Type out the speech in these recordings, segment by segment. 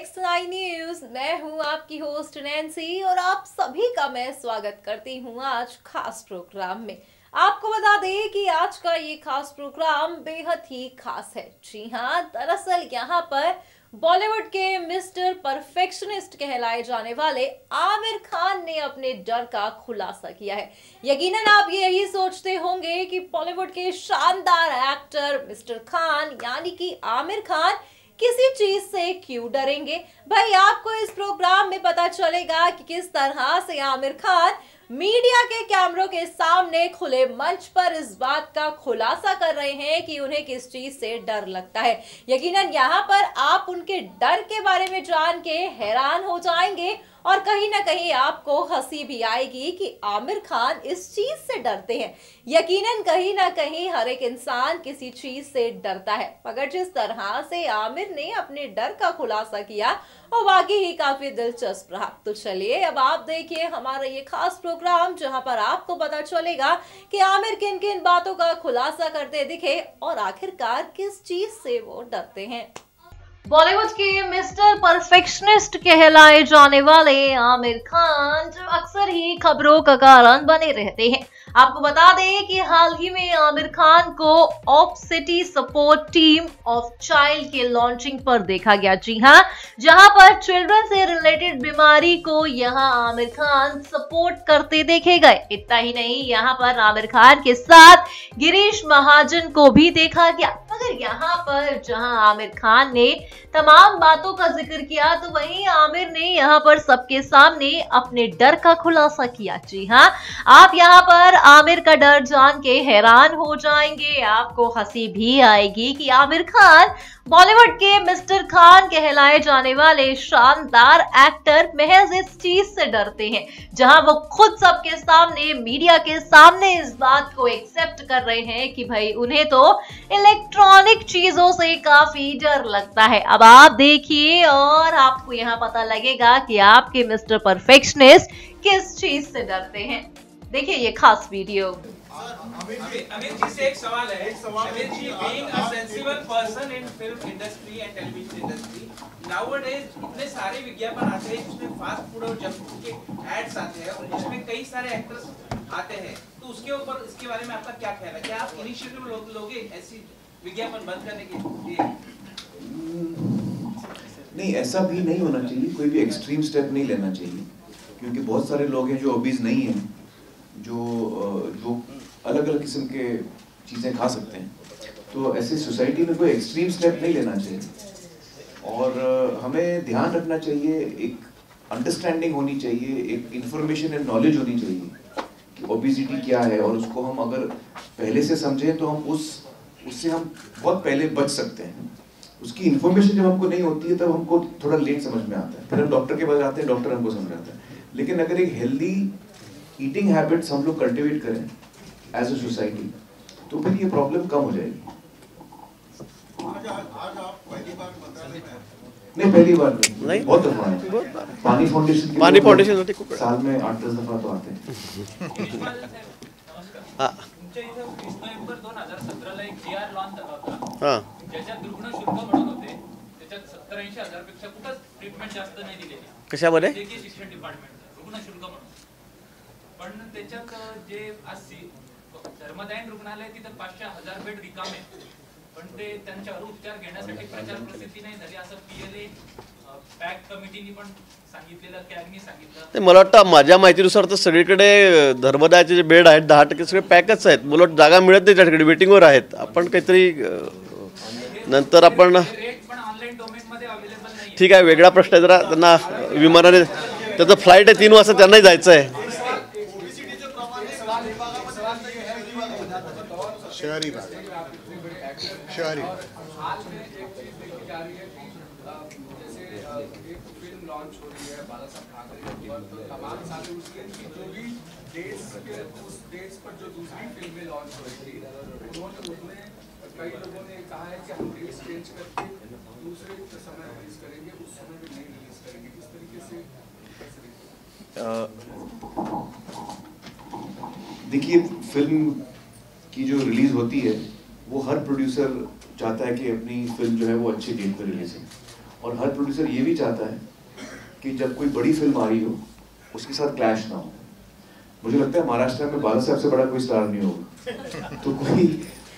X9 news. मैं हूं आपकी होस्ट नैन्सी और आप सभी का मैं स्वागत करती हूं आज खास प्रोग्राम में। आपको बता दें कि आज का ये खास प्रोग्राम बेहद ही खास है। जी हां, दरअसल यहाँ पर बॉलीवुड के मिस्टर परफेक्शनिस्ट कहलाए जाने वाले आमिर खान ने अपने डर का खुलासा किया है। यकीनन आप यही सोचते होंगे कि बॉलीवुड के शानदार एक्टर मिस्टर खान यानी कि आमिर खान किसी चीज से क्यों डरेंगे। भाई आपको इस प्रोग्राम में पता चलेगा कि किस तरह से आमिर खान मीडिया के कैमरों के सामने खुले मंच पर इस बात का खुलासा कर रहे हैं कि उन्हें किस चीज से डर लगता है। यकीनन यहाँ पर आप उनके डर के बारे में जान के हैरान हो जाएंगे और कहीं ना कहीं आपको हंसी भी आएगी कि आमिर खान इस चीज से डरते हैं। यकीनन कहीं ना कहीं हर एक इंसान किसी चीज से डरता है, मगर जिस तरह से आमिर ने अपने डर का खुलासा किया और वाकई ही काफी दिलचस्प रहा। तो चलिए अब आप देखिए हमारा ये खास प्रोग्राम, जहां पर आपको पता चलेगा कि आमिर किन किन बातों का खुलासा करते दिखे और आखिरकार किस चीज से वो डरते हैं। बॉलीवुड के मिस्टर परफेक्शनिस्ट कहलाए जाने वाले आमिर खान जो अक्सर ही खबरों का कारण बने रहते हैं। आपको बता दें कि हाल ही में आमिर खान को of city support team of child के लॉन्चिंग पर देखा गया। जी हाँ, जहां पर चिल्ड्रन से रिलेटेड बीमारी को यहां आमिर खान सपोर्ट करते देखे गए। इतना ही नहीं, यहां पर आमिर खान के साथ गिरीश महाजन को भी देखा गया। मगर यहाँ पर जहां आमिर खान ने तमाम बातों का जिक्र किया, तो वहीं आमिर ने यहाँ पर सबके सामने अपने डर का खुलासा किया। जी हाँ, आप यहाँ पर आमिर का डर जान के हैरान हो जाएंगे, आपको हंसी भी आएगी कि आमिर खान बॉलीवुड के मिस्टर खान कहलाए जाने वाले शानदार एक्टर महज इस चीज से डरते हैं, जहां वो खुद सबके सामने मीडिया के सामने इस बात को एक्सेप्ट कर रहे हैं कि भाई उन्हें तो इलेक्ट्रॉनिक चीजों से काफी डर लगता है। अब आप देखिए और आपको यहाँ पता लगेगा कि आपके मिस्टर परफेक्शनिस्ट किस चीज से डरते हैं। देखिए ये खास वीडियो। अमित जी से एक सवाल है। Amit ji, being a sensible person in film industry and television industry, nowadays इतने सारे विज्ञापन आते हैं जिसमें फास्ट फूड और जंक फूड के एड्स आते हैं और उसमें कई सारे एक्टर्स आते हैं, तो उसके ऊपर इसके बारे में आपका क्या ख्याल है? क्या आप इनिशिएटिव लोगे ऐसी विज्ञापन बंद करने के लिए? नहीं, ऐसा भी नहीं होना चाहिए, कोई भी एक्सट्रीम स्टेप नहीं लेना चाहिए, क्योंकि बहुत सारे लोग हैं जो ओबीज नहीं हैं, जो अलग अलग किस्म के चीज़ें खा सकते हैं। तो ऐसे सोसाइटी में कोई एक्सट्रीम स्टेप नहीं लेना चाहिए और हमें ध्यान रखना चाहिए, एक अंडरस्टैंडिंग होनी चाहिए, एक इंफॉर्मेशन एंड नॉलेज होनी चाहिए कि ओबेसिटी क्या है, और उसको हम अगर पहले से समझें तो हम उससे हम बहुत पहले बच सकते हैं। उसकी इन्फॉर्मेशन जब हमको नहीं होती है तब हमको थोड़ा लेट समझ में आता है, फिर हम डॉक्टर के पास आते हैं, डॉक्टर हमको समझाता है। लेकिन अगर एक हेल्दी ईटिंग हैबिट्स हम लोग कल्टिवेट करें एज ए सोसाइटी, तो फिर ये प्रॉब्लम कम हो जाएगी। आज आप पहली बार बता रहे हैं? नहीं, पहली बार नहीं, बहुत दफा है। पानी फाउंडेशन साल में 8-10 दफा तो आते हैं। नोव्हेंबर 2017 ला एक जीआर लॉन्च झाला होता, ज्याच्यात रुग्ण शुल्क म्हणत होते, त्याच्यात 70-80 हजार पेक्षा कुठंच ट्रीटमेंट जास्त नाही दिलेली कशामध्ये, शिक्षण डिपार्टमेंट रुग्ण शुल्क म्हणून। पण त्याच्यात जे आज धर्मदायन रुग्णालय तिथं 500,000 बेड रिकामे, पण ते त्यांच्यावर उपचार घेण्यासाठी प्रचार प्रसिद्धी नाही झाली असं पीएलए पॅक कमिटीने पण सांगितलेलं, कॅगनी सांगितलं। मला वाटतं माझ्या माहितीनुसार तर सगळीकडे धर्मदायाचे जे बेड आहेत 10% सगळे पॅकच आहेत, मला वाटतं जागा मिळत नाही, त्याच्याकडे वेटिंगवर आहेत। आपण काहीतरी नंतर आपण ठीक आहे, वेगळा प्रश्न आहे जरा, त्यांना विमानाने त्याचं फ्लाईट आहे 3 वाजता, त्यांनाही जायचं आहे। शहरी फिल्म लॉन्च हो रही है बालासाहब ठाकरे के ऊपर, तो तमाम सारे उसके जो भी डेट्स के उस डेट्स पर जो दूसरी फिल्में लॉन्च हो रही थी, उन्होंने कई लोगों ने कहा है कि हम डेट्स चेंज करके दूसरे समय रिलीज करेंगे, उस समय में नहीं रिलीज करेंगे। किस तरीके से? देखिए, फिल्म की जो रिलीज होती है वो हर प्रोड्यूसर चाहता है कि अपनी फिल्म जो है वो अच्छी डेट पर रिलीज हो, और हर प्रोड्यूसर ये भी चाहता है कि जब कोई बड़ी फिल्म आ रही हो उसके साथ क्लैश ना हो। मुझे लगता है महाराष्ट्र में बाला साहब से बड़ा कोई स्टार नहीं होगा, तो कोई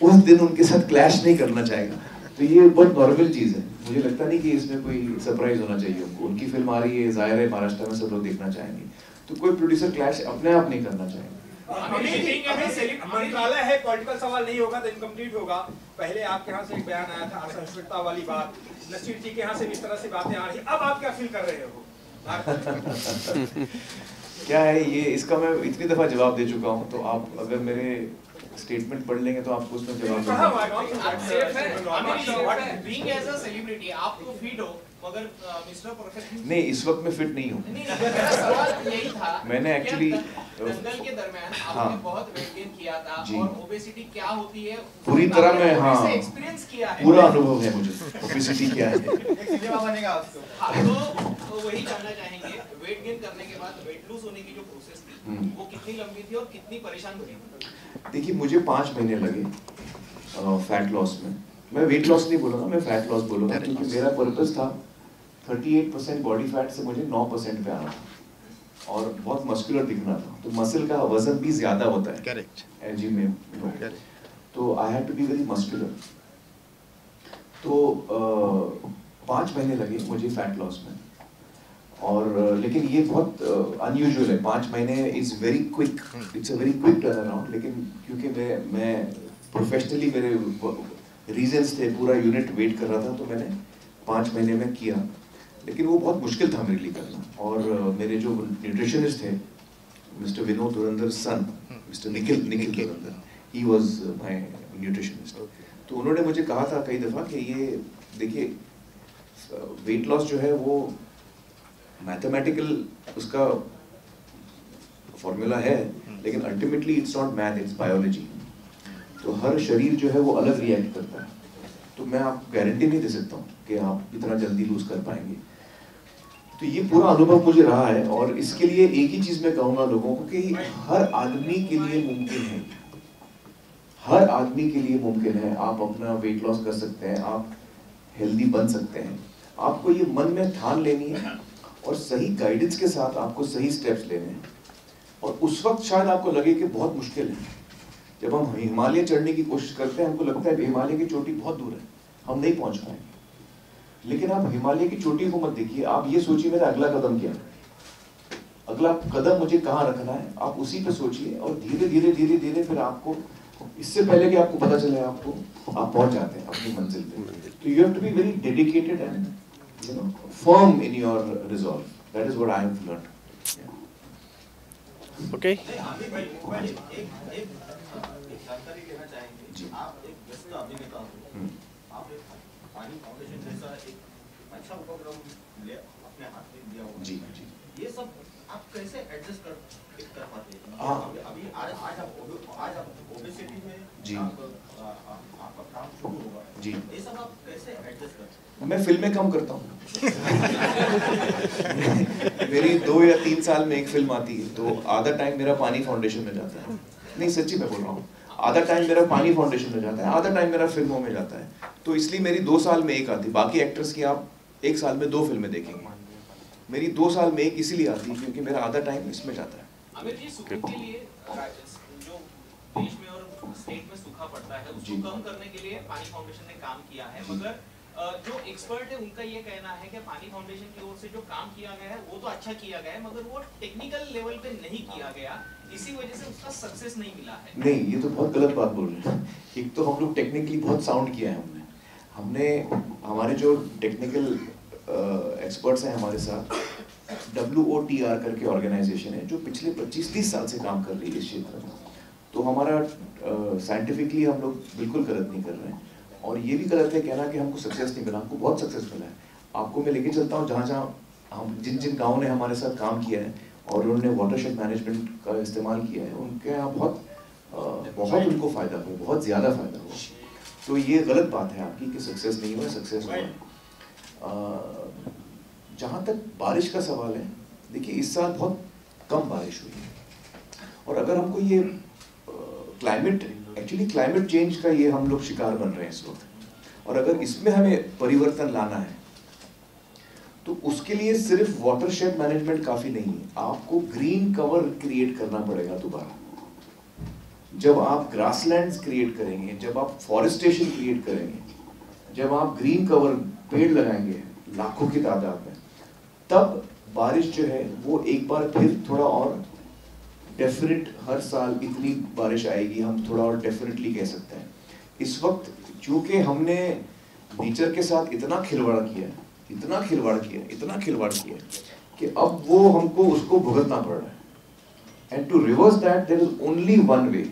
उस दिन उनके साथ क्लैश नहीं करना चाहेगा। तो ये बहुत नॉर्मल चीज़ है, मुझे लगता नहीं कि इसमें कोई सरप्राइज होना चाहिए उनको। उनकी फिल्म आ रही है, जाहिर है महाराष्ट्र में सब लोग देखना चाहेंगे, तो कोई प्रोड्यूसर क्लैश अपने आप नहीं करना चाहेगा। मंत्रालय है, पॉलिटिकल सवाल नहीं होगा तो इनकम्प्लीट होगा। पहले आपके यहाँ से एक बयान आया था असहिष्णुता वाली बात, नसीर जी के यहाँ से इस तरह से बातें आ रही, अब आप क्या फील कर रहे हो? क्या है ये, इसका मैं इतनी दफा जवाब दे चुका हूँ, तो आप अगर मेरे स्टेटमेंट पढ़ लेंगे तो आपको उसमें जवाब नहीं, इस वक्त मैं फिट नहीं हूँ। मैंने एक्चुअली दंगल के दरमियान आपने बहुत वेट गेन किया था और ओबेसिटी क्या होती है पूरी तरह मैं, हाँ, एक्सपीरियंस किया है, पूरा अनुभव है मुझे ओबेसिटी क्या है। तो वही जानना चाहेंगे, वेट गेन करने के बाद वेट लूज होने की जो प्रोसेस थी वो कितनी लंबी थी और कितनी परेशान भरी थी? देखिए मुझे 5 महीने लगे फैट लॉस में। मैं वेट लॉस नहीं बोलूँगा, मैं फैट लॉस बोलूँगा, क्योंकि मेरा पर्पस था 38% बॉडी फैट से मुझे 9% पे आना था और बहुत मस्कुलर दिखना था। तो मसल का वजन भी ज्यादा होता है, करेक्ट, जिम में, तो I had to be very muscular. तो 5 महीने लगे मुझे फैट लॉस में, और लेकिन ये बहुत अनयूजुअल है। 5 महीने is very quick, it's a very quick turn around. लेकिन क्योंकि मैं प्रोफेशनली, मेरे रीजंस थे, पूरा यूनिट वेट कर रहा था, तो मैंने 5 महीने में किया। लेकिन वो बहुत मुश्किल था मेरे लिए करना। और मेरे जो न्यूट्रिशनिस्ट थे, mister Vinod Dhurandhar sun, mister Nikhil Dhurandhar, he was my nutritionist. तो उन्होंने मुझे कहा था कई दफ़ा कि ये देखिए, वेट लॉस जो है वो मैथमेटिकल उसका फॉर्मूला है, लेकिन ultimately it's not math, it's biology. तो हर शरीर जो है वो अलग रिएक्ट करता है। तो मैं आपको गारंटी नहीं दे सकता हूँ कि आप इतना जल्दी लूज कर पाएंगे। तो ये पूरा अनुभव मुझे रहा है, और इसके लिए एक ही चीज मैं कहूँगा लोगों को कि हर आदमी के लिए मुमकिन है, हर आदमी के लिए मुमकिन है। आप अपना वेट लॉस कर सकते हैं, आप हेल्दी बन सकते हैं। आपको ये मन में ठान लेनी है और सही गाइडेंस के साथ आपको सही स्टेप्स लेने हैं। और उस वक्त शायद आपको लगे कि बहुत मुश्किल है, जब हम हिमालय चढ़ने की कोशिश करते हैं, हमको लगता है हिमालय की चोटी बहुत दूर है, हम नहीं पहुंच पाएंगे। लेकिन आप हिमालय की चोटी को मत देखिए, आप ये सोचिए मेरा अगला कदम क्या है, अगला कदम मुझे कहाँ रखना है, आप उसी पे सोचिए। और धीरे धीरे धीरे धीरे फिर आपको, इससे पहले कि आपको पता चले आपको, आप पहुंच जाते हैं अपनी मंजिल पे। तो you have to be very dedicated and you know, firm in your resolve. That is what I have learned. Yeah. Okay. एक जानकारी लेना चाहेंगे। आप एक व्यस्त अभिनेता हो, आप एक पानी फाउंडेशन जैसा एक अच्छा उपक्रम अपने हाथ में लिया होगा। जी जी। ये सब आप कैसे एडजस्ट कर पाते हैं? अभी आज आप ओबेसिटी में जी आपका काम शुरू होगा जी, ये सब आप कैसे एडजस्ट करते हैं? मैं फिल्में कम करता हूँ। मेरी 2 या 3 साल में एक फिल्म आती है, तो आधा टाइम मेरा पानी फाउंडेशन में जाता है। नहीं, सच्ची मैं बोल रहा हूँ, आधा टाइम मेरा पानी फाउंडेशन में जाता है, आधा टाइम मेरा फिल्मों में जाता है। तो इसलिए मेरी 2 साल में एक आती, बाकी एक्टर्स की आप 1 साल में 2 फिल्में देखेंगे। मेरी 2 साल में एक इसीलिए आती है क्योंकि मेरा आधा टाइम इसमें जाता है। आमिर जी, सूखे के लिए जो देश में और स्टेट में सूखा पड़ता है, उसको कम करने के लिए पानी फाउंडेशन ने काम किया है। मगर जो एक्सपर्ट है उनका ये कहना है कि पानी फाउंडेशन की ओर से जो काम किया गया है वो तो अच्छा किया गया है, मगर वो टेक्निकल लेवल पे नहीं किया गया, इसी वजह से उसका सक्सेस नहीं मिला है। नहीं, ये तो बहुत गलत बात बोल रहे हैं। एक तो हम लोग टेक्निकली बहुत साउंड किया है हमने हमारे जो टेक्निकल एक्सपर्ट्स हैं हमारे साथ, WOTR करके ऑर्गेनाइजेशन है जो पिछले 25-30 साल से काम कर रही है इस क्षेत्र में। तो हमारा साइंटिफिकली हम लोग बिल्कुल गलत नहीं कर रहे हैं। और ये भी गलत है कहना कि हमको सक्सेस नहीं मिला, हमको बहुत सक्सेस मिला है। आपको मैं लेके चलता हूँ जहाँ जहाँ हम जिन गाँव ने हमारे साथ काम किया है और उन्होंने वाटरशेड मैनेजमेंट का इस्तेमाल किया है, उनके यहाँ बहुत उनको फ़ायदा हुआ, बहुत ज़्यादा फ़ायदा हुआ। तो ये गलत बात है आपकी कि सक्सेस नहीं हुआ, सक्सेस हुआ। जहाँ तक बारिश का सवाल है, देखिए इस साल बहुत कम बारिश हुई है, और अगर हमको ये क्लाइमेट चेंज का ये हम लोग शिकार बन रहे हैं इस वक्त, और अगर इसमें हमें परिवर्तन लाना है तो उसके लिए सिर्फ वाटरशेड मैनेजमेंट काफी नहीं है, आपको ग्रीन कवर क्रिएट करना पड़ेगा दोबारा। जब आप ग्रासलैंड्स क्रिएट करेंगे, जब आप फॉरेस्टेशन क्रिएट करेंगे, जब आप ग्रीन कवर पेड़ लगाएंगे लाखों की तादाद में, तब बारिश जो है वो एक बार फिर थोड़ा और डेफिनेट, हर साल इतनी बारिश आएगी हम थोड़ा और डेफिनेटली कह सकते हैं। इस वक्त चूंकि हमने नेचर के साथ इतना खिलवाड़ किया, इतना खिलवाड़ किया कि अब वो हमको उसको भुगतना पड़ रहा है। And to reverse that there is only one way,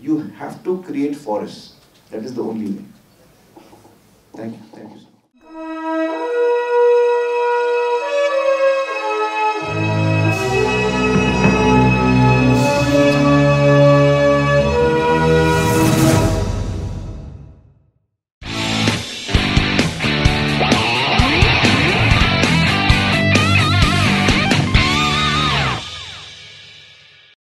you have to create forest, that is the only way. Thank you.